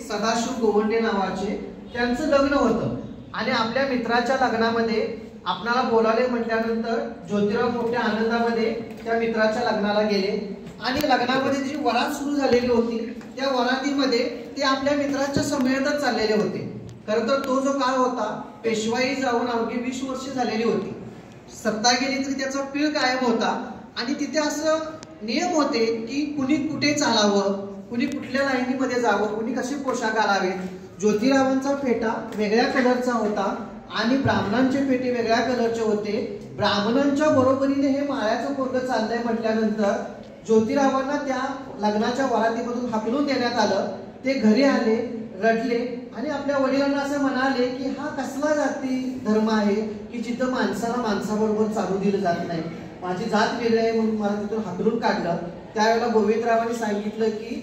सदाशिव गोवंडे नावाचे त्यांचं लग्न होतं आणि आपल्या मित्राच्या लग्नामध्ये आपणाला बोलावले म्हटल्यानंतर ज्योतिराव मोठ्या आनंदामध्ये त्या मित्राच्या लग्नाला गेले आणि लग्नामध्ये जी वरात सुरू झालेली होती त्या वरातीमध्ये ते आपल्या मित्राच्या समवेतच चाललेले होते। खरं तर तो जो काळ होता पेशवाई जाऊन अवघी 20 वर्षे झालेली होती, सत्ता गेली तरी त्याचा पीळ कायम होता आणि तिथे असं नियम होते की कुणी कुठे चालावं, कुणी कुठल्या लाईनीमध्ये जावं, कुणी कसे पोशाख घालावेत। ज्योतिरावांचा फेटा वेगळ्या कलरचा होता आणि ब्राह्मणांचे फेटे वेगळ्या कलरचे होते। ब्राह्मणांच्या बरोबरीने हे माळ्याचं पोरग चाललंय म्हटल्यानंतर ज्योतिरावांना त्या लग्नाच्या वरातीमधून हाकलून देण्यात आलं। ते घरी आले, रडले आणि आपल्या वडिलांना असं म्हणाले की हा कसला जाती धर्म आहे की जिथं माणसाला माणसाबरोबर चालू दिलं जात नाही, माझी जात वेगळी आहे म्हणून मला तिथून हाकलून काढलं। त्यावेळेला गोविंदरावांनी सांगितलं की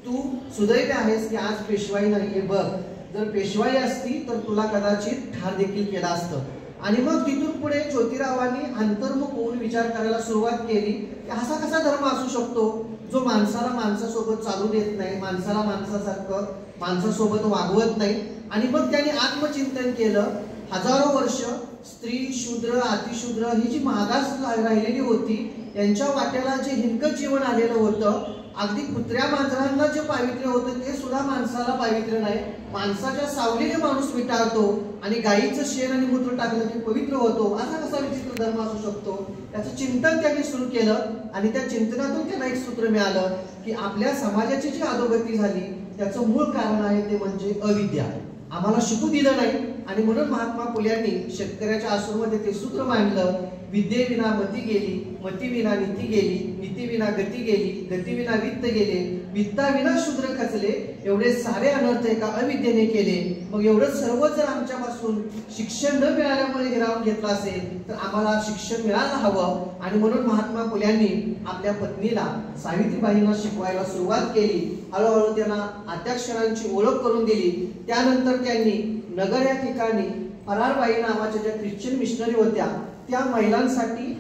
तू सुदैवी आहेस की आज पेशवाई नाही, बघ जर पेशवाई असती तर तुला कदाचित ठार देखील केला असतं। आणि मग तिथून पुढे ज्योतिरावांनी अंतर्मुख होऊन विचार करायला सुरुवात केली की असा कसा धर्म असू शकतो जो माणसाला माणसासोबत चालू देत नाही, माणसाला माणसासारखं माणसासोबत वागवत नाही। आणि मग त्यांनी आत्मचिंतन केलं। हजारो वर्ष स्त्री शूद्र अतिशूद्र ही जी मागास राहिलेली होती यांच्या वाट्याला जे हिंकट जीवन आलेलं होतं, अगदी कुत्र्या मांजरांना जे पावित्र्य होतं ते सुद्धा माणसाला पावित्र्य नाही। माणसाच्या सावलीने माणूस मिटाळतो आणि गायीचं शेण आणि मूत्र टाकलं की पवित्र होतो, असा कसा विचित्र धर्म असू शकतो? त्याचं चिंतन त्यांनी सुरू केलं आणि त्या चिंतनातून त्यांना एक सूत्र मिळालं की आपल्या समाजाची जी अधोगती झाली त्याचं मूळ कारण आहे ते म्हणजे अविद्या। आम्हाला शिकू दिलं नाही आणि म्हणून महात्मा फुल्यांनी शेतकऱ्याच्या आश्रमामध्ये ते सूत्र मांडलं, विद्येविना मती गेली, मतीविना नीती गेली, नीतीविना गती गेली, गतीविना वित्त गेले, वित्ताविना शूद्र खचले, एवढे सारे अनर्थ एका अविद्येने केले। मग एवढं सर्व जर आमच्यापासून शिक्षण न मिळाल्यामुळे हिरावून घेतलं असेल तर आम्हाला शिक्षण मिळायला हवं। आणि म्हणून महात्मा फुल्यांनी आपल्या पत्नीला सावित्रीबाईंना शिकवायला सुरुवात केली। हळूहळू त्यांना आद्याक्षरांची ओळख करून दिली। त्यानंतर त्यांनी नगर या ठिकाणी फरारबाई नावाच्या ज्या ख्रिश्चन मिशनरी होत्या त्या महिलांसाठी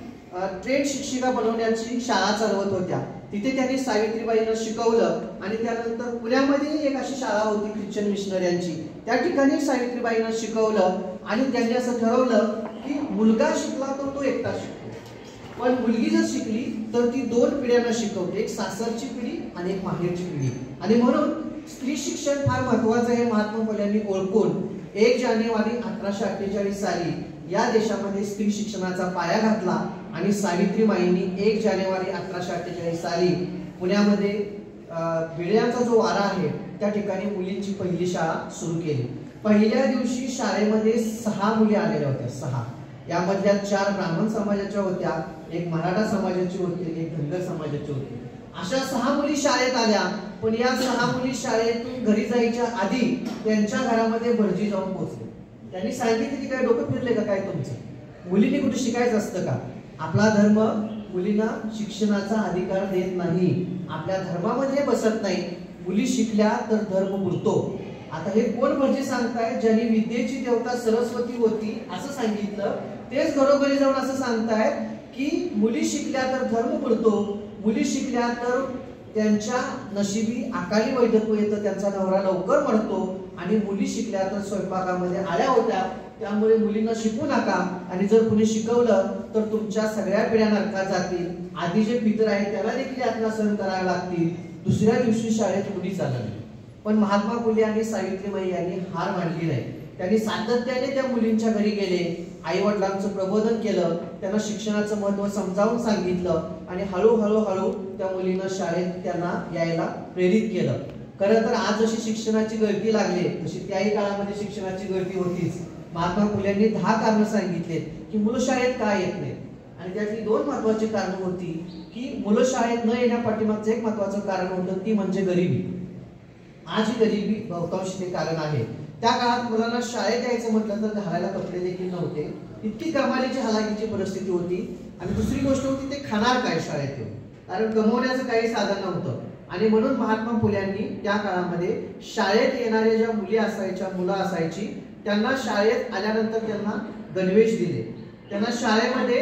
ट्रेड शिक्षिका बनवण्याची शाळा चालवत होत्या, तिथे त्यांनी सावित्रीबाईंना शिकवलं। आणि त्यानंतर पुण्यामध्ये एक अशी शाळा होती ख्रिश्चन मिशनऱ्यांची, त्या ठिकाणी सावित्रीबाईंना शिकवलं आणि त्यांनी असं ठरवलं की मुलगा शिकला तर तो एकटा शिकतो, पण मुलगी जर शिकली तर ती 2 पिढ्यांना शिकवते, एक सासरची पिढी आणि एक माहेरची पिढी। आणि म्हणून स्त्री शिक्षण फार महत्वाचं आहे महात्मा फुल्यांनी ओळखून 1 जानेवारी 1848 साली या देशामध्ये स्त्री शिक्षणाचा पाया घातला आणि सावित्रीबाईंनी 1 जानेवारी 1848 साली पुण्यामध्ये बिळ्याचा जो वारा आहे त्या ठिकाणी मुलींची पहिली शाळा सुरू केली। पहिल्या दिवशी शाळेमध्ये 6 मुली आलेल्या होत्या, 6। यामधल्या 4 ब्राह्मण समाजाच्या होत्या, 1 मराठा समाजाची होती, 1 धनगर समाजाची होती। अशा 6 मुली शाळेत आल्या, पण या 6 मुली शाळेतून घरी जायच्या आधी त्यांच्या घरामध्ये भटजी जाऊन पोहोचले। त्यांनी सांगितलं की काय डोकं फिरले का काय तुमचं, मुलींनी कुठे शिकायचं असतं का? आपला धर्म मुलींना शिक्षणाचा अधिकार देत नाही, आपल्या धर्मामध्ये बसत नाही, मुली शिकल्या तर धर्म बुडतो। आता हे कोण भटजी सांगतायत? ज्यांनी विद्येची देवता सरस्वती होती असं सांगितलं तेच घरोघरी जाऊन असं सांगतायत की मुली शिकल्या तर धर्म बुडतो, मुली शिकल्या तर त्यांच्या नशिबी अकाली वैधत्व येतं, त्यांचा नवरा लवकर मरतो। आणि मुली शिकल्या तर स्वयंपाकामध्ये आळ्या होत्या, त्यामुळे मुलींना शिकू नका, आणि जर कुणी शिकवलं तर तुमच्या सगळ्या पिढ्या नरकात जातील, आधी जे पितर आहेत त्याला देखील यातना सहन करावे लागतील। दुसऱ्या दिवशी शाळेत मुली चालली, पण महात्मा फुले आणि सावित्रीबाई यांनी हार मानली नाही। त्यांनी सातत्याने त्या मुलींच्या घरी गेले, आई वडिलांचं प्रबोधन केलं, त्यांना शिक्षणाचं महत्त्व समजावून सांगितलं आणि हळूहळू त्या मुलींना शाळेत त्यांना यायला प्रेरित केलं। खरं तर आज जशी शिक्षणाची गळती लागली तशी त्याही काळामध्ये शिक्षणाची गळती होतीच। महात्मा फुल्यांनी 10 कारणं सांगितले की मुलं शाळेत का येत नाहीत, आणि त्यातली 2 महत्त्वाची कारणं होती की मुलं शाळेत न येण्यापाठीमागचं एक महत्त्वाचं कारण होतं ती म्हणजे गरिबी। आज ही गरिबी बहुतांश ते कारण आहे। त्या काळात मुलांना शाळेत यायचं म्हटलं तर घालायला कपडे देखील नव्हते, इतकी कमालीची हलाखीची परिस्थिती होती। आणि दुसरी गोष्ट होती ते खाणार काय शाळेत येऊन, कारण कमवण्याचं काही साधन नव्हतं। आणि म्हणून महात्मा फुल्यांनी त्या काळामध्ये शाळेत येणाऱ्या ज्या मुली असायच्या, मुलं असायची, त्यांना शाळेत आल्यानंतर त्यांना गणवेश दिले, त्यांना शाळेमध्ये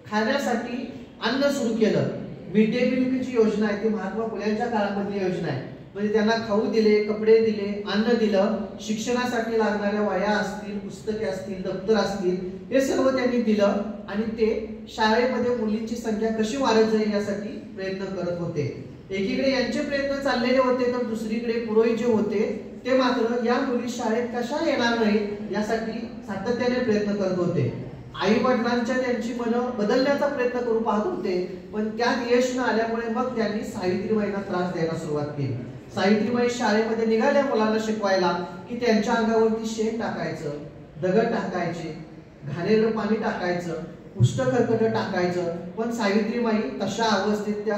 खाण्यासाठी अन्न सुरू केलं। मिड डे मीलची योजना आहे ती महात्मा फुल्यांच्या काळामधली योजना आहे। म्हणजे त्यांना खाऊ दिले, कपडे दिले, अन्न दिलं, शिक्षणासाठी लागणाऱ्या वह्या असतील, पुस्तके असतील, दप्तर असतील, हे सर्व त्यांनी दिलं आणि ते शाळेमध्ये मुलींची संख्या कशी वाढत जाईल यासाठी प्रयत्न करत होते. एकीकडे यांचे प्रयत्न चाललेले होते तर दुसरीकडे पुरोहित जे होते ते मात्र या मुली शाळेत कशा येणार नाहीत यासाठी सातत्याने प्रयत्न करत होते. आई वडिलांच्या त्यांची मनं बदलण्याचा प्रयत्न करू पाहत होते, पण त्यात यश न आल्यामुळे मग त्यांनी सावित्रीबाईंना त्रास द्यायला सुरुवात केली. सावित्रीबाई शाळेमध्ये निघाल्या मुलांना शिकवायला की त्यांच्या अंगावरती शेण टाकायचं, दगड टाकायचे, घाणेरडं पाणी टाकायचं, उष्टखरकट टाकायचं. पण सावित्रीबाई तशा अवस्थेत त्या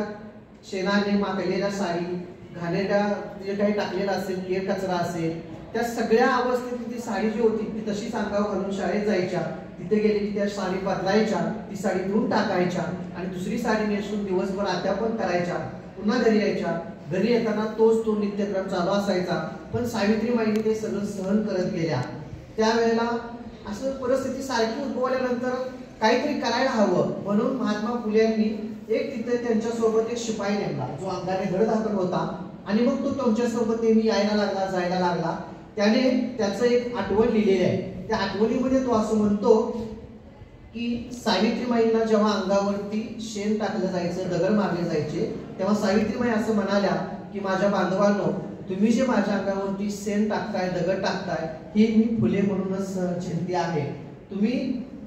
शेणाने माखलेल्या साडी, घाणेरड्या जे काही टाकलेलं असेल, केर कचरा असेल, त्या सगळ्या अवस्थेत ती साडी जी होती ती तशीच अंगावर घालून शाळेत जायच्या. तिथे गेले की त्या साडी बदलायच्या, ती साडी धुवून टाकायच्या आणि दुसरी साडी नेसून दिवसभर अध्यापन करायच्या, पुन्हा घरी यायच्या. घरी येताना तोच तो नित्यक्रम चालू असायचा. पण सावित्रीबाईंनी ते सगळं सहन करत गेल्या. त्यावेळेला असं परिस्थिती सारखी उद्भवल्यानंतर काहीतरी करायला हवं म्हणून महात्मा फुले यांनी एक तिथे त्यांच्यासोबत एक शिपाई नेमला जो अंगाने धडधाकट होता आणि मग तो त्यांच्यासोबत नेहमी यायला लागला, जायला लागला. त्याने त्याचं एक आठवण लिहिलेली आहे. त्या आठवणीमध्ये तो असं म्हणतो की सावित्रीबाईंना जेव्हा अंगावरती शेण टाकलं जायचं, दगड मारले जायचे, तेव्हा सावित्रीबाई असं म्हणाल्या की माझ्या बांधवांनो, तुम्ही जे माझ्या अंगावरती शेण टाकताय, दगड टाकताय, ही मी फुले म्हणूनच चिंती आहे. तुम्ही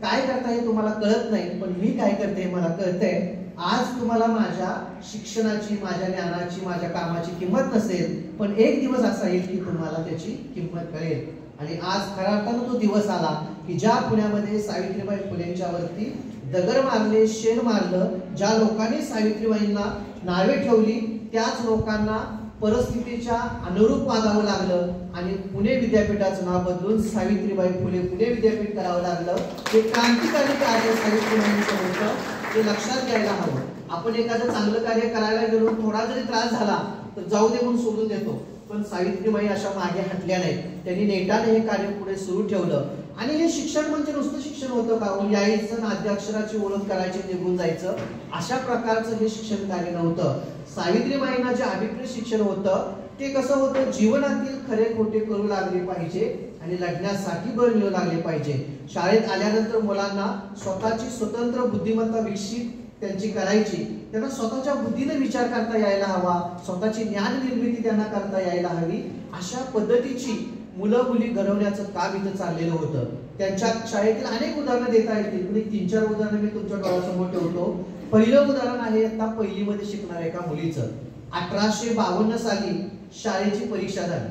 काय करताय तुम्हाला कळत नाही, पण मी काय करते मला कळतंय. आज तुम्हाला माझ्या शिक्षणाची, माझ्या ज्ञानाची, माझ्या कामाची किंमत नसेल, पण एक दिवस असा येईल की तुम्हाला त्याची किंमत कळेल. आणि आज खऱ्या अर्थानं तो दिवस आला की ज्या पुण्यामध्ये सावित्रीबाई फुलेंच्या वरती दगड मारले, शेण मारलं, ज्या लोकांनी सावित्रीबाईंना नावे ठेवली त्याच लोकांना परिस्थितीच्या अनुरूप वागावं लागलं आणि पुणे विद्यापीठाचं नाव बदलून सावित्रीबाई फुले पुणे विद्यापीठ करावं लागलं. हे क्रांतिकारी कार्य सावित्रीबाईंचं होतं, ते लक्षात घ्यायला हवं. आपण एखादं चांगलं कार्य करायला गेलो, थोडा जरी त्रास झाला तर जाऊ दे म्हणून सोडून देतो, पण सावित्रीबाई अशा मागे हटल्या नाहीत. त्यांनी नेटाने हे कार्य पुढे सुरू ठेवलं. आणि हे शिक्षण म्हणजे नुसतं शिक्षण होतं का, यायचं अध्याक्षराची ओळख करायची, निघून जायचं, अशा प्रकारचं हे शिक्षण कार्य नव्हतं. सावित्रीबाईंना जे अभिप्रेत शिक्षण होतं ते कसं होतं, जीवनातील खरे खोटे करू लागले पाहिजे आणि लढण्यासाठी बळ मिळू लागले पाहिजे. शाळेत आल्यानंतर मुलांना स्वतःची स्वतंत्र बुद्धिमत्ता विकसित त्यांची करायची, त्यांना स्वतःच्या बुद्धीने विचार करता यायला हवा, स्वतःची ज्ञान निर्मिती त्यांना करता यायला हवी. अशा पद्धतीची मुलं मुली घडवण्याचं काम इथं चाललेलं होतं. त्यांच्या शाळेतील अनेक उदाहरणं देता येतील, पण 3-4 उदाहरणं मी तुमच्या डोळ्यासमोर ठेवतो. पहिलं उदाहरण आहे आता पहिलीमध्ये शिकणाऱ्या एका मुलीचं. 1852 साली शाळेची परीक्षा झाली.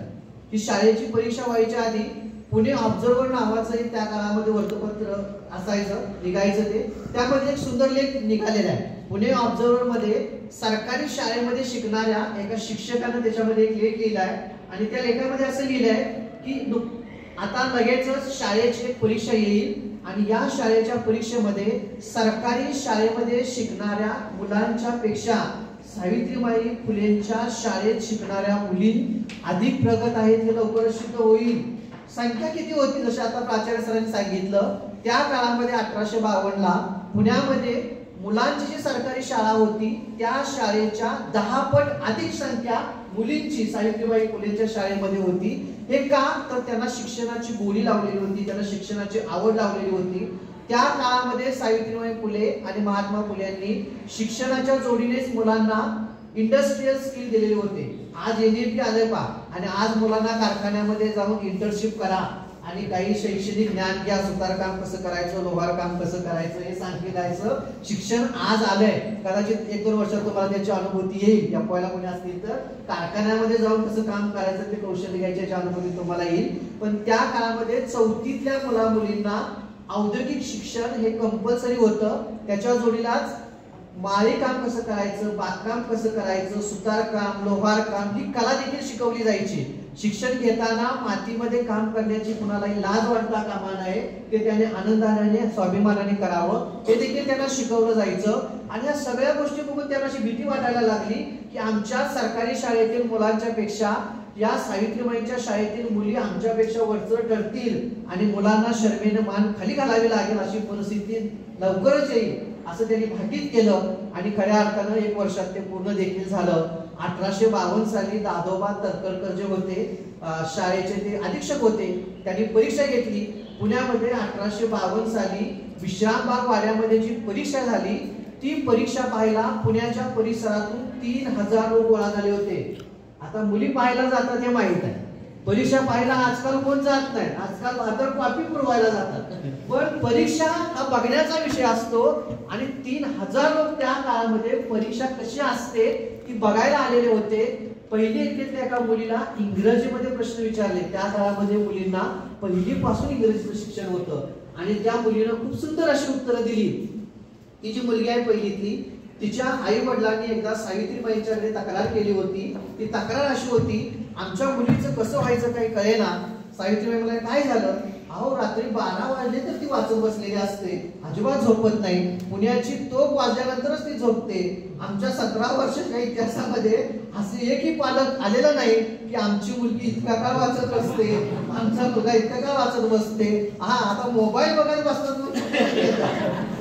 ही शाळेची परीक्षा व्हायच्या आधी पुणे ऑब्झर्वर नावाचं त्या काळामध्ये वर्तपत्र असायचं, निघायचं ते. त्यामध्ये एक सुंदर लेख निघालेला आहे. पुणे ऑब्झर्वर मध्ये सरकारी शाळेमध्ये शिकणाऱ्या एका शिक्षकाने त्याच्यामध्ये एक लेख लिहिलाय आणि त्या लेखामध्ये असं लिहिलंय की आता लगेचच शाळेची परीक्षा येईल आणि या शाळेच्या परीक्षेमध्ये सरकारी शाळेमध्ये शिकणाऱ्या मुलांच्या पेक्षा सावित्रीबाई फुलेंच्या शाळेत शिकणाऱ्या मुली अधिक प्रगत आहेत हे लवकरच सिद्ध होईल. संख्या किती होती, जसं आता प्राचार्य सरांनी सांगितलं, त्या काळामध्ये 1852 ला पुण्यामध्ये मुलांची जी सरकारी शाळा होती त्या शाळेच्या 10 पट अधिक संख्या मुलींची सावित्रीबाई फुलेंच्या शाळेमध्ये होती. हे का, तर त्यांना शिक्षणाची गोडी लावलेली होती, त्यांना शिक्षणाची आवड लावलेली होती. त्या काळामध्ये सावित्रीबाई फुले आणि महात्मा फुले यांनी शिक्षणाच्या जोडीनेच मुलांना इंडस्ट्रियल स्किल दिलेले होते. आज NEP आलं पा आणि आज मुलांना कारखान्यामध्ये जाऊन इंटर्नशिप करा आणि काही शैक्षणिक ज्ञान घ्या, सुतारकाम कसं करायचं, लोहार काम कसं करायचं हे सांगितलं शिक्षण आज आलंय. कदाचित 1-2 वर्षात तुम्हाला त्याची अनुभूती येईल. या पहिला कोणी असतील तर कारखान्यामध्ये जाऊन कसं काम करायचं ते कौशल्य घ्यायची अनुभूती तुम्हाला येईल. पण त्या काळामध्ये 4थीतल्या मुला मुलींना औद्योगिक शिक्षण हे कंपल्सरी होतं. त्याच्या जोडीलाच माळी काम कसं करायचं, बागकाम कसं करायचं, सुतारकाम, लोहार काम ही कला देखील शिकवली जायची. शिक्षण घेताना मातीमध्ये काम करण्याची कुणालाही लाज वाटता कामा नये, ते त्याने आनंदाने स्वाभिमानाने करावं हे देखील त्यांना शिकवलं जायचं. आणि या सगळ्या गोष्टी बघून त्यांना अशी भीती वाटायला लागली की आमच्या सरकारी शाळेतील मुलांच्या पेक्षा या सावित्रीबाईंच्या शाळेतील मुली आमच्यापेक्षा वरचढ ठरतील आणि मुलांना शर्मेने मान खाली घालावी लागेल अशी परिस्थिती लवकरच येईल असं त्यांनी भाकीत केलं. आणि खऱ्या अर्थानं 1 वर्षात ते पूर्ण देखील झालं. 1852 साली दादोबा तरखडकर जे होते शाळेचे ते अधीक्षक होते, त्यांनी परीक्षा घेतली पुण्यामध्ये. 1852 साली विश्रामबाग वाड्यामध्ये जी परीक्षा झाली ती परीक्षा पाहायला पुण्याच्या परिसरातून 3000 लोक गोळा झाले होते. आता मुली पाहायला जातात हे माहित आहे, परीक्षा पाहायला आजकाल कोण जात नाही, आजकाल आदर कॉपी पुरवायला जातात. पण परीक्षा हा बघण्याचा विषय असतो आणि 3000 लोक त्या काळामध्ये परीक्षा कशी असते ती बघायला आलेले होते. पहिली इयत्तेतल्या एका मुलीला इंग्रजीमध्ये प्रश्न विचारले. त्या काळामध्ये मुलींना पहिलीपासून इंग्रजीचं शिक्षण होतं आणि त्या मुलीनं खूप सुंदर अशी उत्तरं दिली. ती जी मुलगी आहे पहिलीतली, तिच्या आई वडिलांनी एकदा सावित्रीबाईंच्याकडे तक्रार केली होती. ती तक्रार अशी होती, आमच्या मुलीचं कसं व्हायचं काही कळेना. सावित्रीबाई म्हणाले काय झालं? अहो रात्री 12 वाजले तर ती वाचत बसलेली असते, अजिबात झोपत नाही, पुण्याची तोफ वाजल्यानंतरच ती झोपते. आमच्या 17 वर्षाच्या इतिहासामध्ये असे एकही पालक आलेला नाही की आमची मुलगी इतका काळ वाचत असते, आमचा मुलगा इतका काळ वाचत बसते. हा आता मोबाईल बघत बसतात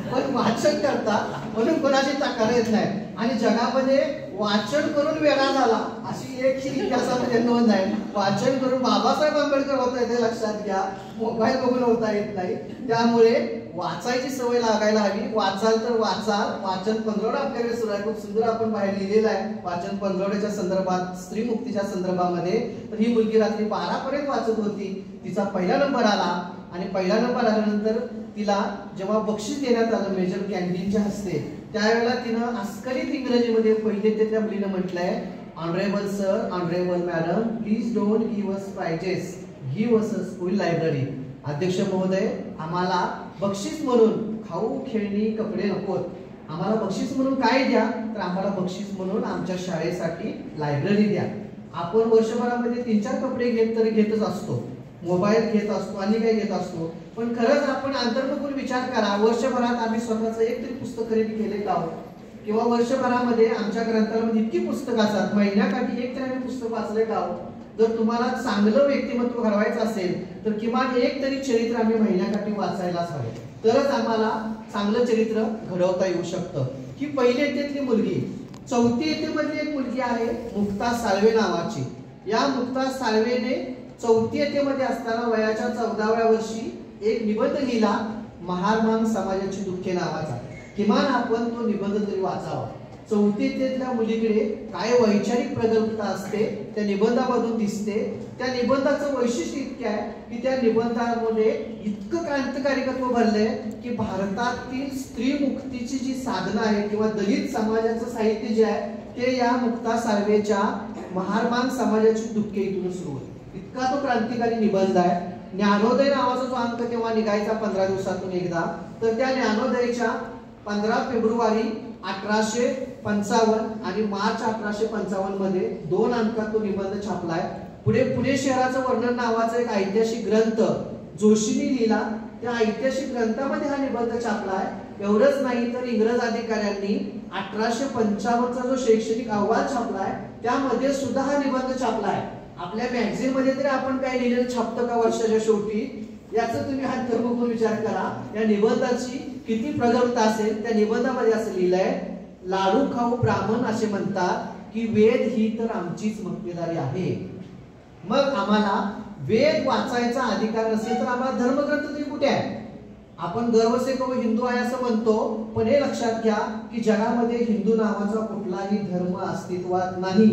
पण वाचन करता म्हणून कोणाची तक्रार येत नाही. आणि जगामध्ये वाचन करून वेगळा झाला अशी एक इतिहासामध्ये नोंद आहे. वाचन करून बाबासाहेब आंबेडकर होता येते लक्षात घ्या, मोबाईल बघून होता येत नाही. त्यामुळे वाचायची सवय लागायला हवी. वाचाल तर वाचाल. वाचन पंधरवडा आपल्याकडे सुरू आहे, खूप सुंदर आपण बाहेर लिहिलेलं आहे वाचन पंधरवड्याच्या संदर्भात, स्त्री मुक्तीच्या संदर्भामध्ये. तर ही मुलगी रात्री 12 पर्यंत वाचत होती. तिचा पहिला नंबर आला आणि पहिला नंबर आल्यानंतर तिला जेव्हा बक्षीस देण्यात आलं मेजर कॅन्टीनच्या हस्ते, त्यावेळेला तिनं अस्खलित इंग्रजीमध्ये पहिले ते त्या मुलीनं म्हटलंय, honourable sir, honourable madam, please don't give us prizes, give us a school library. अध्यक्ष महोदय, आम्हाला बक्षीस म्हणून खाऊ खेळणी कपडे नकोत, आम्हाला बक्षीस म्हणून काय द्या, तर आम्हाला बक्षीस म्हणून आमच्या शाळेसाठी लायब्ररी द्या. आपण वर्षभरामध्ये 3-4 कपडे घेतच असतो, मोबाईल घेत असतो आणि काही घेत असतो, पण खरंच आपण अंतर्मुख विचार करा, वर्षभरात आम्ही स्वतःचं एक तरी पुस्तक खरेदी केले का? किंवा वर्षभरामध्ये आमच्या ग्रंथालयामध्ये इतकी पुस्तकं असतात, महिन्याकाठी एक तरी आम्ही पुस्तक वाचले का? जर तुम्हाला चांगलं व्यक्तिमत्व घडवायचं असेल तर किमान एक तरी चरित्र आम्ही महिन्याकाठी वाचायलाच हवे, तरच आम्हाला चांगलं चरित्र घडवता येऊ शकतं. ही पहिली इयत्तेतली मुलगी. 4थी इयत्तेमधली एक मुलगी आहे मुक्ता साळवे नावाची. या मुक्ता साळवेने 4थी इयत्तेमध्ये असताना वयाच्या 14व्या वर्षी एक निबंध लिहिला, महारमाम समाजाची दुःखे नावाचा. किमान आपण तो निबंध तरी वाचावा. 4थी इयत्तेतल्या मुलीकडे काय वैचारिक प्रगल्भता असते त्या निबंधामधून दिसते. त्या निबंधाचं वैशिष्ट्य इतकं आहे की त्या निबंधामध्ये इतकं क्रांतिकारिकत्व भरलंय की भारतातील स्त्री मुक्तीची जी साधना आहे किंवा दलित समाजाचं साहित्य जे आहे ते या मुक्ता साळवेच्या महारमान समाजाची दुःखे इथून सुरू होते. इतका तो क्रांतिकारी निबंध आहे. ज्ञानोदय नावाचा जो अंक तेव्हा निघायचा 15 दिवसातून एकदा, तर त्या ज्ञानोदयच्या 15 फेब्रुवारी 1855 आणि मार्च 1855 मध्ये 2 अंकात तो निबंध छापलाय. पुढे पुणे शहराचं वर्णन नावाचा एक ऐतिहासिक ग्रंथ जोशींनी लिहिला, त्या ऐतिहासिक ग्रंथामध्ये हा निबंध छापलाय. एवढंच नाही तर इंग्रज अधिकाऱ्यांनी 1855चा जो शैक्षणिक अहवाल छापलाय त्यामध्ये सुद्धा हा निबंध छापलाय. आपल्या मॅगझिन मध्ये तरी आपण काय लिहिलेलं छापतं का वर्षाच्या शेवटी, याचा तुम्ही अंतर्मुख विचार करा. या निबंधाची किती प्रगल्भता असेल. त्या निबंधामध्ये असं लिहिलंय, लाडू खाऊ ब्राह्मण असे म्हणतात की वेद ही तर आमचीच मक्तेदारी आहे. मग आम्हाला वेद वाचायचा अधिकार नसेल तर आम्हाला धर्मग्रंथ तरी कुठे आहे? आपण गर्व से कहो हिंदू आहे असं म्हणतो, पण हे लक्षात घ्या की जगामध्ये हिंदू नावाचा कुठलाही धर्म अस्तित्वात नाही.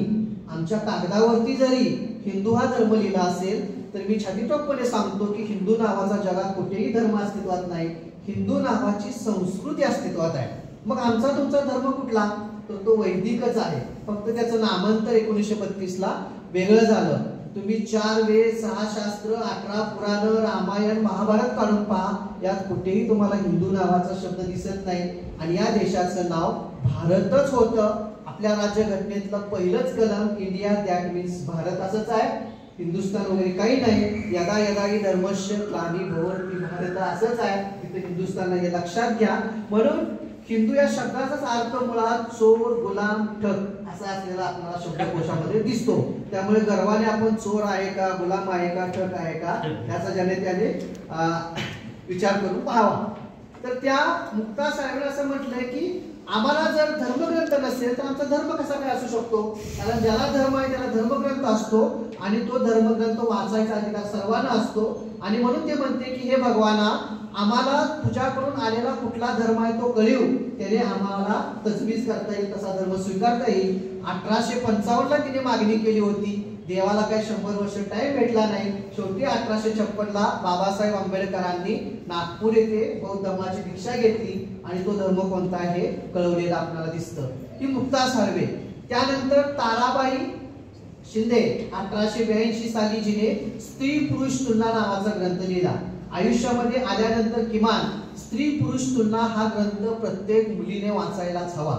आमच्या कागदावरती जरी हिंदू हा धर्म लिहिला असेल तर मी छातीटोपपणे सांगतो की हिंदू नावाचा जगात कुठेही धर्म अस्तित्वात नाही. हिंदू नावाची संस्कृती अस्तित्वात आहे. मग आमचा तुमचा धर्म कुठला? तर तो वैदिकच आहे, फक्त त्याचं नामांतर 1932 ला वेगळं झालं. तुम्ही 4 वेद, 6 शास्त्र, 18 पुराण, रामायण, महाभारत काढून पहा, यात कुठेही तुम्हाला हिंदू नावाचा शब्द दिसत नाही. आणि या देशाचं नाव भारतच होतं. आपल्या राज्यघटनेतलं पहिलंच कलम इंडिया दॅट मीन्स भारत असंच आहे, हिंदुस्थान वगैरे काही नाही. यदा यदा ही धर्मस्य ग्लानिर्भवति भारत असंच आहे, तिथे हिंदुस्थान हे लक्षात घ्या. म्हणून हिंदू या शब्दाचाच अर्थ मुळात चोर, गुलाम, ठग असा असलेला आपल्याला शब्दकोशामध्ये दिसतो. त्यामुळे गर्वाने आपण चोर आहे का, गुलाम आहे का, ठग आहे का याचा ज्याने त्याने विचार करून पाहावा. तर त्या मुक्ता साहेबांनी असं म्हटलंय की आम्हाला जर धर्मग्रंथ नसेल तर आमचा धर्म कसा काय असू शकतो? कारण ज्याला धर्म आहे त्याला धर्मग्रंथ असतो आणि तो धर्मग्रंथ वाचायचा अधिकार सर्वांना असतो. आणि म्हणून ते म्हणते की हे भगवाना, आम्हाला तुझ्याकडून आलेला कुठला धर्म आहे तो कळीव, त्याने आम्हाला तजवीज करता येईल, तसा धर्म स्वीकारता येईल. 1855 ला तिने मागणी केली होती. देवाला काही 100 वर्ष टाइम भेटला नाही. शेवटी 1856 ला बाबासाहेब आंबेडकरांनी नागपूर येथे बौद्ध धर्माची दीक्षा घेतली आणि तो धर्म कोणता आहे कळवलेला आपल्याला दिसतं. ही मुक्ता साळवे. त्यानंतर ताराबाई शिंदे 1882 साली जिने स्त्री पुरुष तुलना नावाचा ग्रंथ लिहिला. आयुष्यामध्ये आल्यानंतर किमान स्त्री पुरुष तुलना हा ग्रंथ प्रत्येक मुलीने वाचायलाच हवा.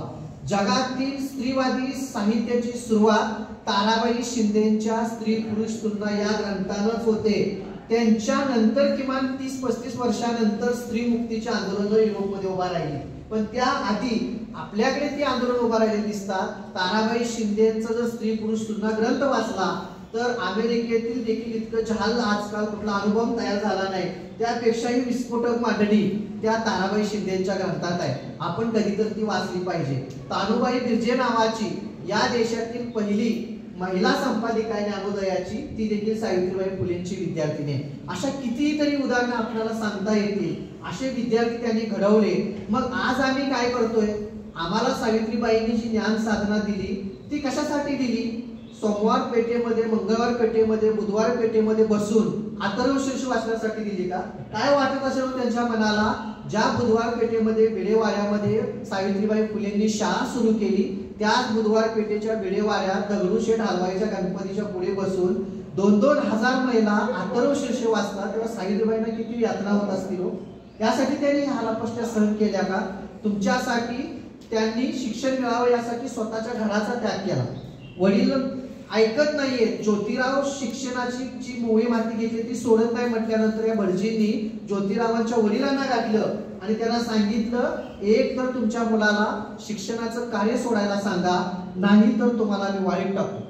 जगातील स्त्रीवादी साहित्याची सुरुवात ताराबाई शिंदेच्या स्त्री पुरुष तुलना या ग्रंथानंच होते. त्यांच्या नंतर किमान 30-35 वर्षानंतर स्त्री मुक्तीचे आंदोलन युरोपमध्ये उभा राहिले. पण त्या आधी आपल्याकडे ती आंदोलन उभा राहिलेली दिसतात. ताराबाई शिंदेचा जर स्त्री पुरुष तुलना ग्रंथ वाचला तर अमेरिकेतील देखील इतकं जहाल आजकाल कुठला अनुभव तयार झाला नाही. त्यापेक्षाही विस्फोटक मांडणी त्या ताराबाई शिंदेच्या ग्रंथात आहे. आपण कधीतरी ती वाचली पाहिजे. तानुबाई बिर्जे नावाची या देशातील पहिली महिला संपादिका ज्ञानोदयाची, ती देखील सावित्रीबाई फुलेंची विद्यार्थिनी आहे. अशा कितीतरी उदाहरणं आपल्याला सांगता येतील. असे विद्यार्थी त्यांनी घडवले. मग आज आम्ही काय करतोय? आम्हाला सावित्रीबाईंनी जी ज्ञान साधना दिली ती कशासाठी दिली? सोमवार पेठेमध्ये, मंगळवार पेठेमध्ये, बुधवार पेठेमध्ये बसून अथर्व शीर्ष वाचण्यासाठी दिली का? काय वाटत असेल त्यांच्या मनाला? ज्या बुधवार पेठेमध्ये बेडेवाड्यामध्ये सावित्रीबाई फुलेंनी शाळा सुरू केली, त्याच बुधवार पेठेच्या बेडेवाड्यात दगडूशेठ हलवाईच्या गणपतीच्या पुढे बसून 2-2 हजार महिला अथर्व शीर्ष वाचतात. तेव्हा सावित्रीबाईंना किती यातना होत असतील. यासाठी त्यांनी हालापष्ट्या सहन केल्या का? तुमच्यासाठी त्यांनी शिक्षण मिळावं यासाठी स्वतःच्या घराचा त्याग केला. वडील ऐकत नाहीये. ज्योतिराव शिक्षणाची जी मोहीम हाती घेतली ती सोडत नाही म्हटल्यानंतर या भटजींनी ज्योतिरावांच्या वडिलांना गाठलं आणि त्यांना सांगितलं, एक तर तुमच्या मुलाला शिक्षणाचं कार्य सोडायला सांगा, नाही तर तुम्हाला मी वाळीत टाकू.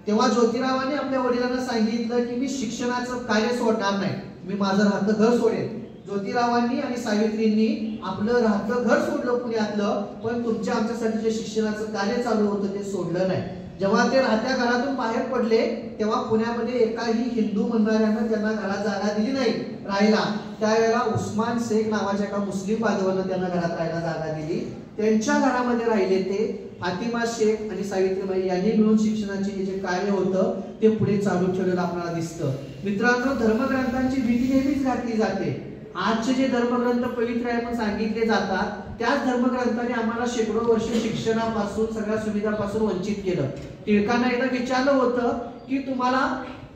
तेव्हा ज्योतिरावांनी आपल्या वडिलांना सांगितलं की मी शिक्षणाचं कार्य सोडणार नाही, मी माझं राहतं घर सोडेन. ज्योतिरावांनी आणि सावित्रींनी आपलं राहतं घर सोडलं पुण्यातलं, पण तुमच्या आमच्यासाठी जे शिक्षणाचं कार्य चालू होतं ते सोडलं नाही. जेव्हा ते राहत्या घरातून बाहेर पडले तेव्हा पुण्यामध्ये एकाही हिंदू म्हणणाऱ्यांना त्यांना घरात जागा दिली नाही राहायला. त्यावेळेला उस्मान शेख नावाच्या एका मुस्लिम बांधवांना त्यांना घरात राहायला जागा दिली. त्यांच्या घरामध्ये राहिले ते फातिमा शेख आणि सावित्रीबाई यांनी मिळून शिक्षणाचे जे कार्य होतं ते पुढे चालू ठेवलेलं आपल्याला दिसतं. मित्रांनो, धर्मग्रंथांची भीती नेहमीच घातली जाते. आजचे जे धर्मग्रंथ पवित्र आहे म्हणून सांगितले जातात, त्याच धर्मग्रंथाने आम्हाला शेकडो वर्ष शिक्षणापासून, सगळ्या सुविधापासून वंचित केलं. टिळकांना एकदा विचारलं होतं की तुम्हाला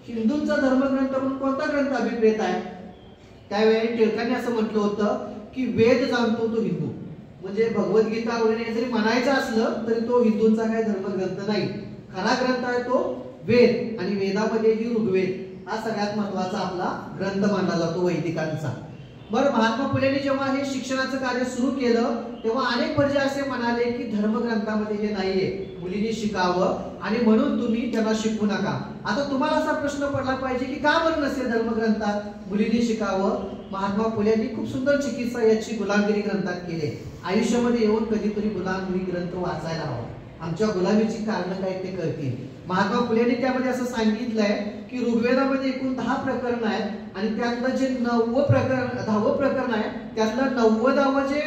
हिंदूंचा धर्मग्रंथ म्हणून कोणता ग्रंथ अभिप्रेत आहे? त्यावेळी टिळकांनी असं म्हटलं होतं की वेद जाणतो तो हिंदू. म्हणजे भगवद्गीता वगैरे जरी म्हणायचं असलं तरी तो हिंदूंचा काही धर्मग्रंथ नाही. खरा ग्रंथ आहे तो वेद, आणि वेदामध्येही ऋग्वेद हा सगळ्यात महत्वाचा आपला ग्रंथ मानला जातो वैदिकांचा. बरं, महात्मा फुलेंनी जेव्हा हे शिक्षणाचं कार्य सुरू केलं तेव्हा अनेक वर्ष असे म्हणाले की धर्मग्रंथामध्ये हे नाहीये, मुलींनी शिकावं आणि म्हणून तुम्ही त्यांना शिकवू नका. आता तुम्हाला असा प्रश्न पडला पाहिजे की का बरं नसेल धर्मग्रंथात मुलींनी शिकावं? महात्मा फुलेंनी खूप सुंदर चिकित्सा याची गुलामगिरी ग्रंथात केली. आयुष्यामध्ये येऊन कधीतरी गुलामगिरी ग्रंथ वाचायला हवा. आमच्या गुलामीची कारणं काय ते कळतील. महात्मा फुलेंनी त्यामध्ये असं सांगितलंय की ऋग्वेदामध्ये एकूण 10 प्रकरण आहेत आणि त्यातलं जे 10वं प्रकरण आहे त्यातलं 90वं जे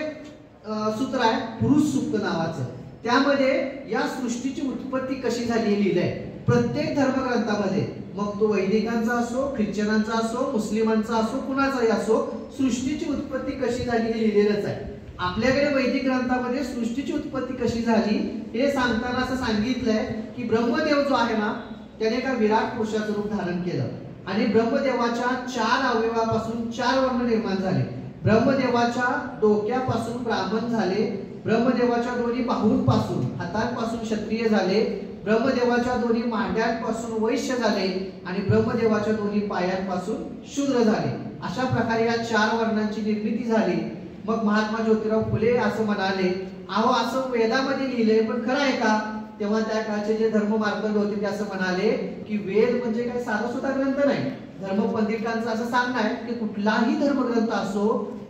सूत्र आहे पुरुष सूक्त नावाचं, त्यामध्ये या सृष्टीची उत्पत्ती कशी झाली हे लिहिलंय. प्रत्येक धर्मग्रंथामध्ये, मग तो वैदिकांचा असो, ख्रिश्चनांचा असो, मुस्लिमांचा असो, कुणाचाही असो, सृष्टीची उत्पत्ती कशी झाली हे लिहिलेलंच आहे. आपल्याकडे वैदिक ग्रंथामध्ये सृष्टीची उत्पत्ती कशी झाली हे सांगताना असं सांगितलंय की ब्रह्मदेव जो आहे ना त्याने एका विराट पुरुषाचं रूप धारण केलं आणि ब्रह्मदेवाच्या 4 अवयवापासून 4 वर्ण निर्माण झाले. ब्रह्मदेवाच्या डोक्यापासून ब्राह्मण झाले, ब्रह्मदेवाच्या दोन्ही बाहूंपासून, हातांपासून क्षत्रिय झाले, ब्रह्मदेवाच्या दोन्ही मांड्यांपासून वैश्य झाले आणि ब्रह्मदेवाच्या दोन्ही पायांपासून शूद्र झाले. अशा प्रकारे या 4 वर्णांची निर्मिती झाली. मग महात्मा ज्योतिराव फुले असं म्हणाले, अहो असं वेदामध्ये लिहिलंय पण खरं आहे का? तेव्हा त्या काळचे जे धर्ममार्तंड होते ते असं म्हणाले की वेद म्हणजे काही साधा सुद्धा ग्रंथ नाही. धर्मपंडितांचं असं सांगणं आहे की कुठलाही धर्मग्रंथ असो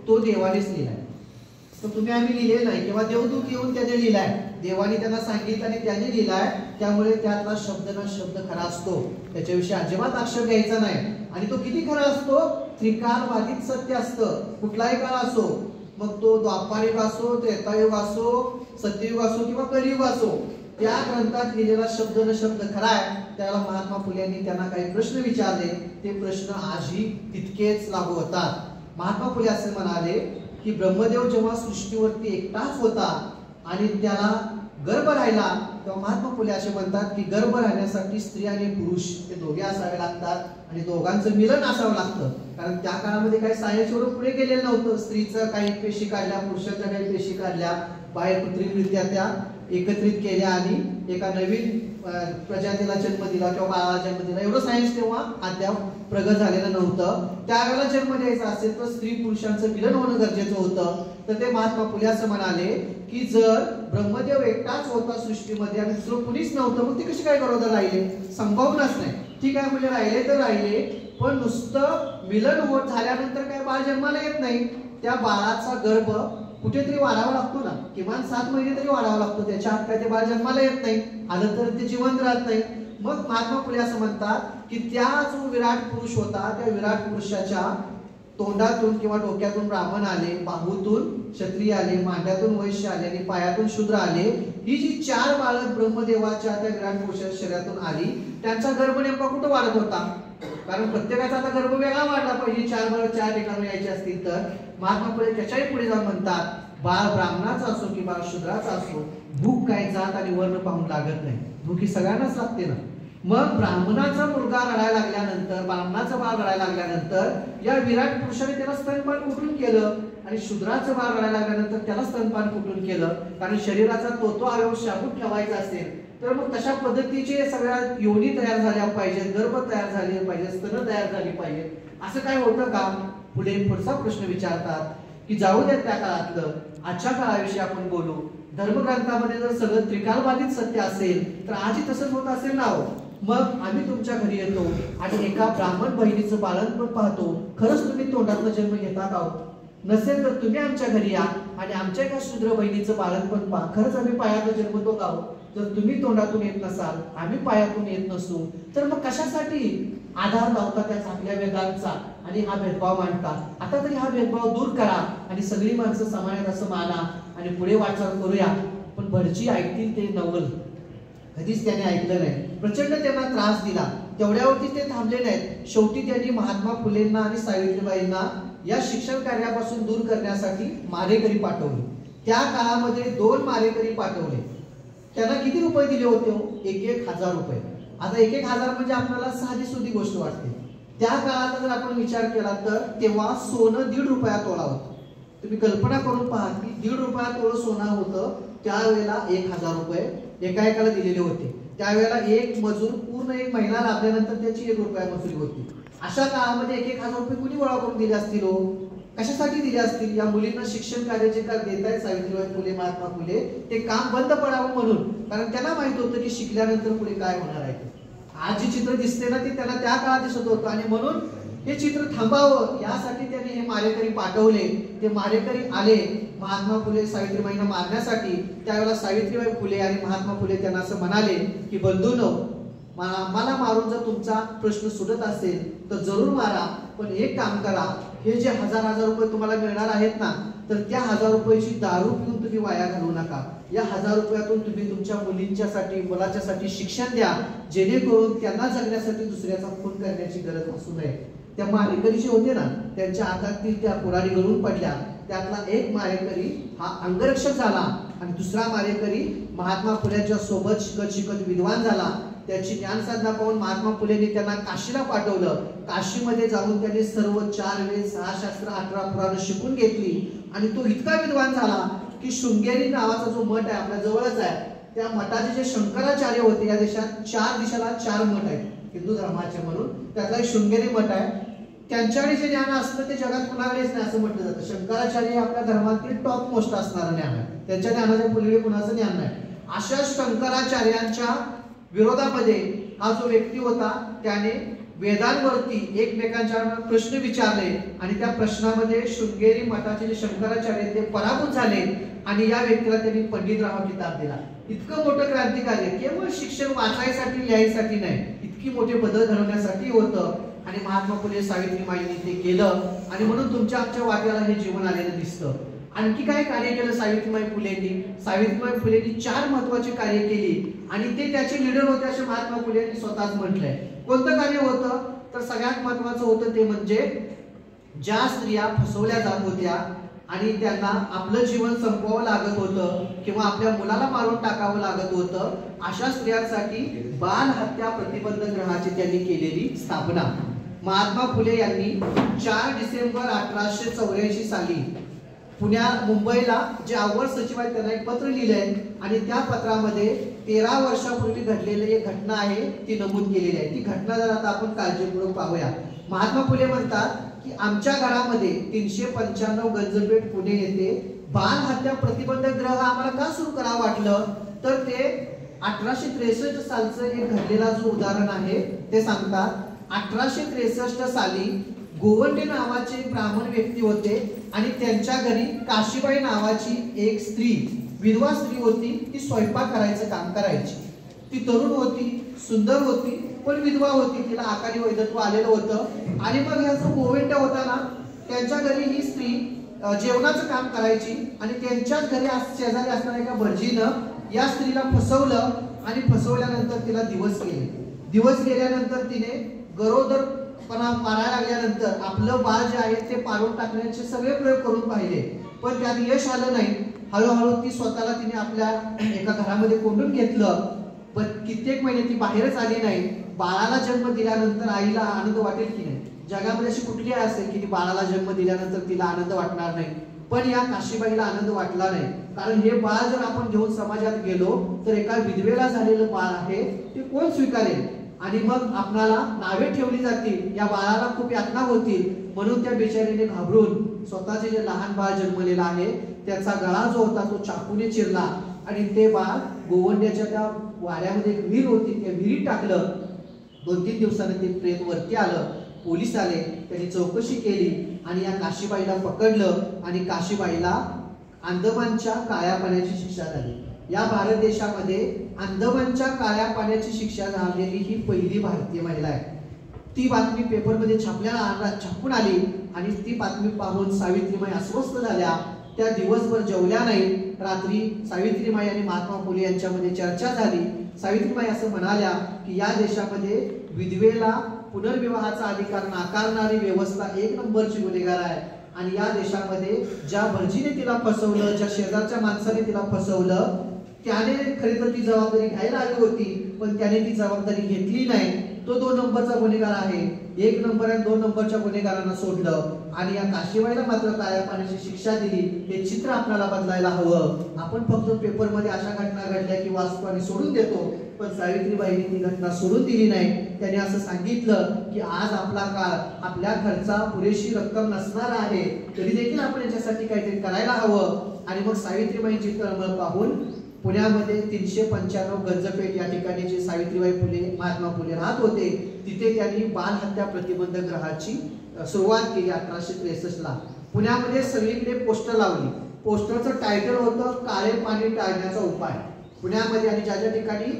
तो देवानेच लिहिलाय. तर तुम्ही आम्ही लिहिले नाही, किंवा देवदूत येऊन त्याने लिहिलाय, देवाने त्यांना सांगितलं आणि त्याने लिहिलाय, त्यामुळे त्यातला शब्द ना शब्द खरा असतो, त्याच्याविषयी अजिबात आक्षेप घ्यायचा नाही. आणि तो किती खरा असतो? त्रिकालबाधित सत्य असतं. कुठलाही काळ असो, मग तो द्वापारयुग असो, त्रेतायुग असो, सत्ययुग असो किंवा कलियुग असो, त्या ग्रंथात लिहिलेला शब्द न शब्द खरा आहे. त्याला महात्मा फुले यांनी त्यांना काही प्रश्न विचारले, ते प्रश्न आजही तितकेच लागू होतात. महात्मा फुले असे म्हणाले की ब्रह्मदेव जेव्हा सृष्टीवरती एकटाच होता आणि त्याला गर्भ राहिला, तेव्हा महात्मा फुले असे म्हणतात की गर्भ राहण्यासाठी स्त्री आणि पुरुष ते दोघे असावे लागतात आणि दोघांचं मिलन असावं लागतं. कारण त्या काळामध्ये काही सायन्स एवढं पुढे गेलेलं नव्हतं. स्त्रीचं काही पेशी काढल्या, पुरुषाच्या काही पेशी काढल्या, बाहेर कृत्रिमरित्या त्या एकत्रित केल्या आणि एका नवीन प्रजातीला जन्म दिला किंवा बाळाला जन्म दिला. एवढं सायन्स तेव्हा अद्याप प्रगत झालेलं नव्हतं. त्यावेळेला जन्म द्यायचा असेल तर स्त्री पुरुषांचं मिलन होणं गरजेचं होतं. तर ते महात्मा फुले असं म्हणाले की जर ब्रह्मदेव एकटाच होता सृष्टीमध्ये आणि दुसरं कुणीच नव्हतं, मग ते कसे काय गरोदर राहिले? संभवच नाही. ठीक आहे, म्हणजे राहिले तर राहिले, पण नुसतं मिलन होत झाल्यानंतर काय बाळ जन्माला येत नाही. त्या बाळाचा गर्भ कुठेतरी वाढावा लागतो ना, किमान 7 महिने तरी वाढावा लागतो. त्याच्या आत काय ते बाळ जन्माला येत नाही, आलं तर ते जिवंत राहत नाही. मग महात्मा फुले असं म्हणतात की त्या जो विराट पुरुष होता, त्या विराट पुरुषाच्या तोंडातून किंवा डोक्यातून ब्राह्मण आले, बाहूतून क्षत्रिय आले, मांड्यातून वैश्य आले आणि पायातून शूद्र आले. ही जी 4 बाळक ब्रह्मदेवाच्या त्या विराट पुरुषाच्या शरीरातून आली, त्यांचा गर्भ नेमका कुठं वाढत होता? कारण प्रत्येकाचा आता गर्भ वेगळा वाढला पाहिजे. 4 बाळ 4 ठिकाणी यायचे असतील तर महात्मा फुले त्याच्याही पुढे जाऊन म्हणतात, बाळ ब्राह्मणाचा असो की बाळ शूद्राचा असो, भूक काय जात आणि वर्ण पाहून लागत नाही, भूक ही सगळ्यांनाच लागते ना. मग ब्राह्मणाचा मुलगा रडायला लागल्यानंतर, ब्राह्मणाचं बाळ रडायला लागल्यानंतर या विराट पुरुषाने त्याला स्तनपान कुठून केलं, आणि शूद्राचं बाळ रडायला लागल्यानंतर त्याला स्तनपान कुठून केलं? कारण शरीराचा तो अवयव शाबूत ठेवायचा असेल तर मग तशा पद्धतीचे सगळ्या योनी तयार झाल्या पाहिजेत, गर्भ तयार झाले पाहिजे, स्तन तयार झाली पाहिजे. असं काय होतं का? पुढे पुढचा प्रश्न विचारतात की जाऊ द्या त्या काळातलं, आजच्या काळाविषयी आपण बोलू. धर्मग्रंथामध्ये जर सगळं त्रिकालबाधित सत्य असेल तर आजही तसंच होत असेल ना हो. मग आम्ही तुमच्या घरी येतो आणि एका ब्राह्मण बहिणीचं बाळंतपण पाहतो, खरंच तुम्ही तोंडातला जन्म घेतात आहोत? नसेल तर तुम्ही आमच्या घरी या आणि आमच्या एका शूद्र बहिणीचं बाळंतपण पहा, खरंच आम्ही पायातून जन्मतो आहोत? जर तुम्ही तोंडातून येत नसाल, आम्ही पायातून येत नसू, तर मग कशासाठी आधार लावता त्या चांगल्या वेदांचा आणि हा भेदभाव मांडता? आता तरी हा भेदभाव दूर करा आणि सगळी माणसं समान आहेत असं माना आणि पुढे वाटचाल करूया. पण भटजी ऐकतील ते नवल, कधीच त्याने ऐकलं नाही. प्रचंड त्यांना त्रास दिला, तेवढ्यावरती ते थांबले नाहीत. शेवटी त्यांनी महात्मा फुलेंना आणि सावित्रीबाईंना या शिक्षण कार्यापासून दूर करण्यासाठी मारेकरी पाठवले. त्या काळामध्ये 2 मारेकरी पाठवले. त्यांना किती रुपये दिले होते? 1,000 रुपये. आता 1,000 म्हणजे आपल्याला साधी सुधी गोष्ट वाटते. त्या काळात जर आपण विचार केला तर तेव्हा सोनं 1.5 रुपया तोळा होतं. तुम्ही कल्पना करून पहा की 1.5 रुपया तोळा सोनं होतं त्यावेळेला. 1,000 रुपये एकाला दिलेले होते. त्यावेळेला एक मजूर पूर्ण 1 महिना राबल्यानंतर त्याची 1 रुपया मजुरी होती. अशा काळामध्ये 1,000 रुपये कुणी गोळा करून दिले असतील हो? कशासाठी दिले असतील? या मुलींना शिक्षण कार्य जे काय देत आहेत सावित्रीबाई फुले, महात्मा फुले, ते काम बंद पडावं म्हणून. कारण त्यांना माहित होतं की शिकल्यानंतर पुढे काय होणार आहे. आज जी चित्र दिसते ना ती त्यांना त्या काळात दिसत होतं आणि म्हणून हे चित्र थांबावं यासाठी त्यांनी हे मारेकरी पाठवले. ते मारेकरी आले महात्मा फुले सावित्रीबाईंना मारण्यासाठी. त्यावेळेला सावित्रीबाई फुले आणि महात्मा फुले त्यांना असं म्हणाले की बंधूंनो, मला मारून जर तुमचा प्रश्न सुटत असेल तर जरूर मारा, पण एक काम करा, हे जे 1000 रुपये तुम्हाला मिळणार आहेत ना, तर त्या 1000 रुपयाची दारू पिऊन तुम्ही वाया घालवू नका. या 1000 रुपयातून तुम्ही तुमच्या मुलींच्यासाठी, मुलाच्यासाठी शिक्षण द्या, जेणेकरून त्यांना जगण्यासाठी दुसऱ्याचा खून करण्याची गरज असू नये. त्या मारेकरी जे होते ना, त्यांच्या हातातील त्या कुऱ्हाडी गळून पडल्या. त्यातला एक मारेकरी हा अंगरक्षक झाला आणि दुसरा मारेकरी महात्मा फुलेंच्या सोबत शिकत विद्वान झाला. त्याची ज्ञान साधना पाहून महात्मा फुलेंनी त्यांना काशीला पाठवलं. काशीमध्ये जाऊन त्यांनी सर्व 4 वेद, 6 शास्त्र, 18 पुराण शिकून घेतली आणि तो इतका विद्वान झाला की शृंगेरी नावाचा जो मठ आहे आपल्या जवळच आहे, त्या मठाचे जे शंकराचार्य होते, या देशात 4 दिशाला 4 मठ आहेत हिंदू धर्माचे म्हणून, त्यातला एक शृंगेरी मठ आहे. त्यांच्याकडे जे ज्ञान असतं ते जगात कुणाकडेच नाही असं म्हटलं जातं. शंकराचार्य हे आपल्या धर्मातील टॉप मोस्ट असणारं ज्ञान आहे, त्यांच्या ज्ञानाच्या पलीकडे कुणाचं ज्ञान नाही. अशा शंकराचार्यांच्या विरोधामध्ये हा जो व्यक्ती होता त्याने वेदांवरती एकमेकांच्या प्रश्न विचारले आणि त्या प्रश्नामध्ये शृंगेरी मठाचे जे शंकराचार्य ते पराभूत झाले आणि या व्यक्तीला त्यांनी पंडितराव किताब दिला. इतकं मोठं क्रांतिकार्य केवळ शिक्षण वाचायसाठी लिहायसाठी नाही, इतकी मोठे बदल घडवण्यासाठी होतं आणि महात्मा फुले सावित्रीमाईंनी ते केलं आणि म्हणून तुमच्या आमच्या वाट्याला हे जीवन आलेलं दिसतं. आणखी काय कार्य केलं सावित्रीबाई फुलेंनी? सावित्रीबाई फुलेंनी 4 महत्वाची कार्य केली आणि ते त्याचे लीडर होते असे महात्मा फुलेंनी स्वतःच म्हटलंय. कोणतं कार्य होतं? तर सगळ्यात महत्वाचं होतं ते म्हणजे ज्या स्त्रिया फसवल्या जात होत्या आणि त्यांना आपलं जीवन संपवावं लागत होतं किंवा आपल्या मुलाला मारून टाकावं लागत होतं, अशा स्त्रियांसाठी बाल हत्या प्रतिबंधक गृहाची त्यांनी केलेली स्थापना. महात्मा फुले यांनी 4 डिसेंबर 1884 साली मुंबईला जे अव्वल सचिव आहेत त्यांना एक पत्र लिहिलंय आणि त्या पत्रामध्ये 13 वर्षापूर्वी घडलेली एक घटना आहे ती नमूद केलेली आहे. ती घटना जर आता आपण काळजीपूर्वक पाहूया. महात्मा फुले म्हणतात की आमच्या घरामध्ये 395 गंजपेठ पुणे येथे बाल हत्या प्रतिबंधक गृह आम्हाला का सुरू करावं वाटलं, तर ते 1863 सालचं एक घडलेला जो उदाहरण आहे ते सांगतात. 1863 साली गोवंडे नावाचे ब्राह्मण व्यक्ती होते आणि त्यांच्या घरी काशीबाई नावाची एक स्त्री, विधवा स्त्री होती. ती स्वयंपाक करायचं काम करायची. ती तरुण होती, सुंदर होती, पण विधवा होती. तिला आकारी वैधत्व आलेलं होतं आणि मग याचा गोवंडा होता ना, त्यांच्या घरी ही स्त्री जेवणाचं काम करायची आणि त्यांच्याच घरी शेजारी असणाऱ्या एका भटजीनं या स्त्रीला फसवलं आणि फसवल्यानंतर तिला दिवस गेले. दिवस गेल्यानंतर तिने गरोदरपणा मारायला लागल्यानंतर आपलं बाळ जे आहे ते पारून टाकण्याचे सगळे प्रयोग करून पाहिले, पण त्यात यश आलं नाही. हळूहळू ती स्वतःला तिने आपल्या एका घरामध्ये कोंडून घेतलं, पण कित्येक महिने ती बाहेरच आली नाही. बाळाला जन्म दिल्यानंतर आईला आनंद वाटेल की नाही? जगामध्ये अशी कुठली आई असेल की ती बाळाला जन्म दिल्यानंतर तिला आनंद वाटणार नाही? पण या काशीबाईला आनंद वाटला नाही, कारण हे बाळ जर आपण घेऊन समाजात गेलो तर एका विधवेला झालेलं बाळ आहे, ते कोण स्वीकारेल? आणि मग आपणाला नावे ठेवली जातील, या बाळाला खूप यातना होतील. म्हणून त्या बिचारीने घाबरून स्वतःचे जे लहान बाळ जन्मलेलं आहे त्याचा गळा जो होता तो चाकूने चिरला आणि ते बाळ गोवंड्याच्या त्या वाड्यामध्ये एक विहीर होती, त्या विहिरीत टाकलं. 2-3 दिवसांनी ते प्रेत वरती आलं. पोलीस आले, त्यांनी चौकशी केली आणि या काशीबाईला पकडलं आणि काशीबाईला अंदमानच्या काळ्या पाण्याची शिक्षा झाली. या भारत देशामध्ये अंदमानच्या काळ्या पाण्याची शिक्षा झालेली ही पहिली भारतीय महिला आहे. ती बातमी पेपरमध्ये छापून आली आणि ती बातमी पाहून सावित्रीबाई अस्वस्थ झाल्या. त्या दिवसभर जेवल्या नाही. रात्री सावित्रीबाई आणि महात्मा फुले यांच्यामध्ये चर्चा झाली. सावित्रीबाई असं म्हणाल्या की या देशामध्ये विधवेला पुनर्विवाहाचा अधिकार नाकारणारी व्यवस्था 1 नंबरची गुन्हेगार आहे आणि या देशामध्ये ज्या भटजीने तिला फसवलं, ज्या शेजारच्या माणसाने तिला फसवलं, त्याने खरी तर ती जबाबदारी घ्यायला आली होती, पण त्याने ती जबाबदारी घेतली नाही. तो 2 नंबरचा गुन्हेगार आहे. 1 नंबर आणि 2 नंबरच्या गुन्हेगारांना सोडलं आणि या काशीबाईला मात्र काळ्या पाण्याची शिक्षा दिली. हे चित्र आपल्याला बदलायला हवं. आपण फक्त पेपरमध्ये अशा घटना घडल्या की वाचतो आणि सोडून देतो, पण सावित्रीबाईंनी ती घटना सोडून दिली नाही. त्याने असं सांगितलं की आज आपला काळ, आपल्या खर्चा पुरेशी रक्कम नसणार आहे, तरी देखील आपण याच्यासाठी काहीतरी करायला हवं. आणि मग सावित्रीबाईंची तळमळ पाहून पुण्यामध्ये 395 गंजपेठ या ठिकाणी जे सावित्रीबाई फुले, महात्मा फुले राहत होते, तिथे त्यांनी बाल हत्या प्रतिबंधक गृहाची सुरुवात केली 1863 ला. पुण्यामध्ये सगळीकडे पोस्टर लावली. पोस्टरचं टायटल होतं काळे पाणी टाळण्याचा उपाय. पुण्यामध्ये आणि ज्या ज्या ठिकाणी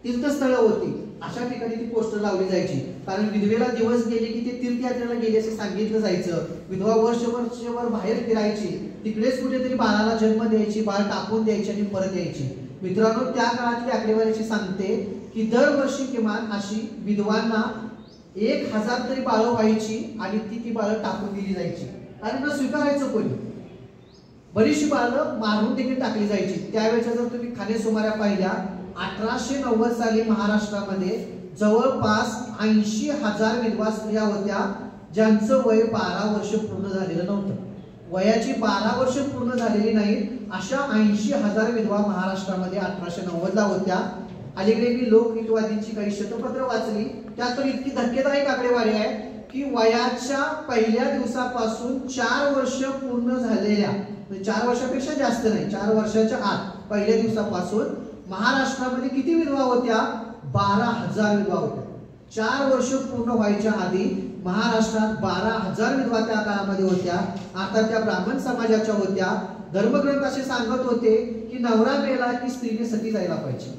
तीर्थस्थळं होती अशा ठिकाणी ती पोस्टर लावली जायची, कारण विधवेला दिवस गेले की ते तीर्थयात्रेला गेले असे सांगितलं जायचं. विधवा वर्षभर बाहेर फिरायची, तिकडेच कुठेतरी बाळाला जन्म द्यायची, बाळ टाकून द्यायची आणि परत यायची. मित्रांनो, त्या काळातली आकडेवारीची सांगते की दरवर्षी किमान अशी विधवांना 1000 तरी बाळं व्हायची आणि ती बाळं टाकून दिली जायची, कारण स्वीकारायचं कोणी. बरीचशी बाळं मारून देखील टाकली जायची. त्यावेळेच्या जर तुम्ही खानेसुमाऱ्या पाहिल्या, 1890 साली महाराष्ट्रामध्ये जवळपास 80,000 विधवा स्त्रिया होत्या ज्यांचं वय 12 वर्ष पूर्ण झालेलं नव्हतं. वयाची 12 वर्ष पूर्ण झालेली नाहीत अशा 80,000 विधवा महाराष्ट्रामध्ये 1890 ला होत्या. अलीकडे मी लोकहितवादींची काही शतपत्र वाचली, त्यात तर इतकी धक्केदायक आकडेवारी आहे की वयाच्या पहिल्या दिवसापासून 4 वर्ष पूर्ण झालेल्या, म्हणजे 4 वर्षापेक्षा जास्त नाही, 4 वर्षाच्या आत पहिल्या दिवसापासून महाराष्ट्रामध्ये किती विधवा होत्या? 12,000 विधवा होत्या. 4 वर्ष पूर्ण व्हायच्या आधी महाराष्ट्रात 12,000 विधवा त्या काळामध्ये होत्या. आता त्या ब्राह्मण समाजाच्या होत्या. धर्मग्रंथ असे सांगत होते की नवरा मेला की स्त्रीने सती जायला पाहिजे.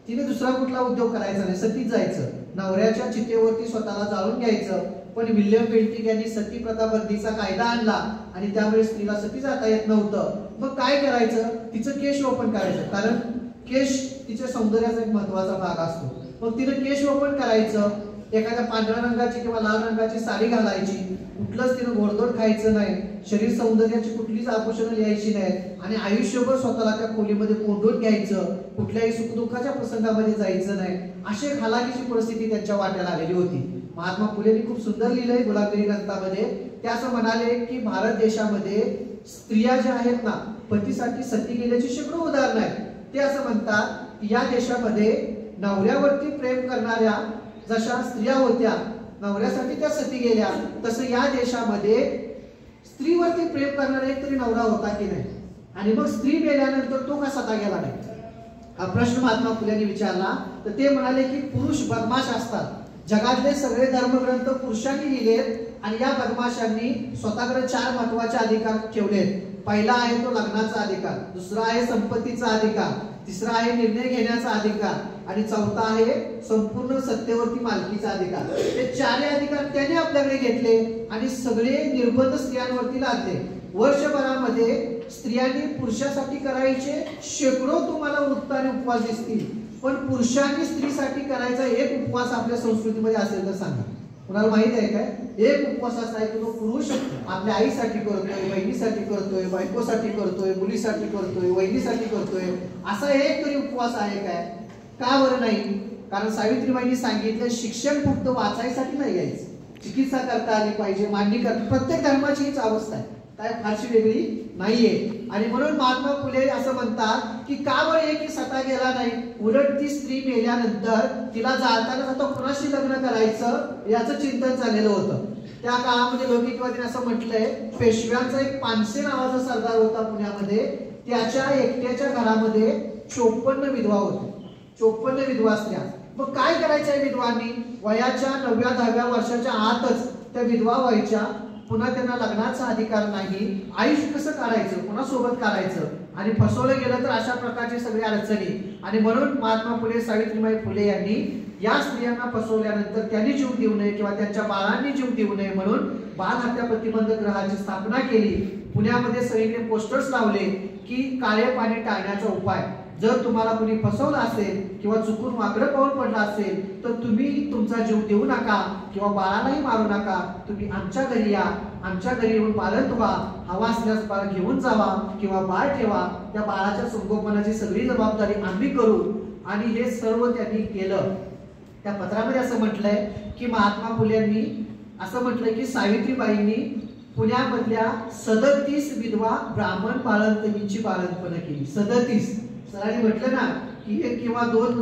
तिने दुसरा कुठला उद्योग करायचा नाही, सतीच जायचं. नवऱ्याच्या चितेवरती स्वतःला जाळून घ्यायचं. पण विल्यम बेंटिक यांनी सती प्रथा बंदीचा कायदा आणला आणि त्यामुळे स्त्रीला सती जाता येत नव्हतं. मग काय करायचं? तिचं केश ओपन करायचं, कारण केश तिच्या सौंदर्याचा एक महत्वाचा भाग असतो. मग तिनं केश ओपन करायचं, एखाद्या पांढऱ्या रंगाची किंवा लाल रंगाची साडी घालायची, कुठलंच तिनं गोडधोड खायचं नाही, शरीर सौंदर्याची कुठलीच आभूषणं लिहायची नाहीत आणि आयुष्यभर स्वतःला त्या खोलीमध्ये कोंडून घ्यायचं, कुठल्याही सुखदुःखाच्या प्रसंगामध्ये जायचं नाही. अशी हालाकीची परिस्थिती त्यांच्या वाट्याला आलेली होती. महात्मा फुलेंनी खूप सुंदर लिहिलंय गुलामगिरी ग्रंथामध्ये. ते असं म्हणाले की भारत देशामध्ये स्त्रिया ज्या आहेत ना, पतीसाठी सती गेल्याची शेकडो उदाहरणं आहेत. ते असं म्हणतात की या देशामध्ये नवऱ्यावरती प्रेम करणाऱ्या जशा स्त्रिया होत्या, नवऱ्यासाठी त्या सती गेल्या, तसं या देशामध्ये स्त्रीवरती प्रेम करणारा एक तरी नवरा होता की नाही. आणि मग स्त्री मेल्यानंतर तो का सता गेला नाही, हा प्रश्न महात्मा फुलेंनी विचारला. तर ते म्हणाले की पुरुष बदमाश असतात. जगातले सगळे धर्मग्रंथ पुरुषांनी लिहिलेत आणि या बदमाशांनी स्वतःकडे 4 महत्वाचे अधिकार ठेवलेत. पहिला आहे तो लग्नाचा अधिकार, दुसरा आहे संपत्तीचा अधिकार, तिसरा आहे निर्णय घेण्याचा अधिकार आणि चौथा आहे संपूर्ण सत्तेवरती मालकीचा अधिकार. हे 4 अधिकार त्याने आपल्याकडे घेतले आणि सगळे निर्बंध स्त्रियांवरती लादले. वर्षभरामध्ये स्त्रियांनी पुरुषासाठी करायचे शेकडो तुम्हाला वृत्त आणि उपवास दिसतील, पण पुरुषांनी स्त्रीसाठी करायचा एक उपवास आपल्या संस्कृतीमध्ये असेल तर सांगा. कुणाला माहित आहे काय? एक उपवास असा आहे की तो पुरुष आपल्या आईसाठी करतोय, बहिणीसाठी करतोय, बायकोसाठी करतोय, मुलीसाठी करतोय, वहिनीसाठी करतोय. असा एक तरी उपवास आहे काय? का बरं नाही? कारण सावित्रीबाईंनी सांगितलं शिक्षण फक्त वाचायसाठी नाही घ्यायचं, चिकित्सा करता आली पाहिजे, मांडणी करता. प्रत्येक धर्माची हीच अवस्था आहे, काय फारशी वेगळी नाहीये. आणि म्हणून महात्मा फुले असं म्हणतात की का बरं एकही सता गेला नाही, उलट ती स्त्री मेल्यानंतर तिला जाळताना आता कुणाशी लग्न करायचं याचं चिंतन झालेलं होतं. त्या काळामध्ये लोकहितवादीने असं म्हटलंय, पेशव्यांचा एक पानसे नावाचा सरदार होता पुण्यामध्ये, त्याच्या एकट्याच्या घरामध्ये 54 विधवा होत्या, 54 विधवा स्त्रिया. मग काय करायचं आहे विधवांनी? वयाच्या 9व्या-10व्या वर्षाच्या आतच त्या विधवा व्हायच्या. पुन्हा त्यांना लग्नाचा अधिकार नाही. आयुष्य कसं काढायचं, कोणासोबत काढायचं, आणि फसवलं गेलं तर अशा प्रकारचे सगळे अडचणी. आणि म्हणून महात्मा फुले, सावित्रीबाई फुले यांनी या स्त्रियांना फसवल्यानंतर त्यांनी जीव देऊ नये किंवा त्यांच्या बाळांनी जीव देऊ नये म्हणून बाल हत्या प्रतिबंधक गृहाची स्थापना केली. पुण्यामध्ये सगळीकडे पोस्टर्स लावले की काळे पाणी टाळण्याचा उपाय. जर तुम्हाला कोणी फसवलं असेल किंवा चुकून वाकडं पाऊल पडलं असेल तर तुम्ही तुमचा जीव देऊ नका किंवा बाळालाही मारू नका. तुम्ही आमच्या घरी या, आमच्या घरी येऊन पालक व्हा, हवा असल्यास बाळ घेऊन जावा किंवा बाळ ठेवा. त्या बाळाच्या संगोपनाची सगळी जबाबदारी आम्ही करू. आणि हे सर्व त्यांनी केलं. त्या पत्रामध्ये असं म्हटलंय की महात्मा फुलेंनी असं म्हटलंय की सावित्रीबाईंनी पुण्यामधल्या 37 विधवा ब्राह्मण बाळंतणींची बाळंतपण केली. 37. सरांनी म्हटलं ना की 1 किंवा 2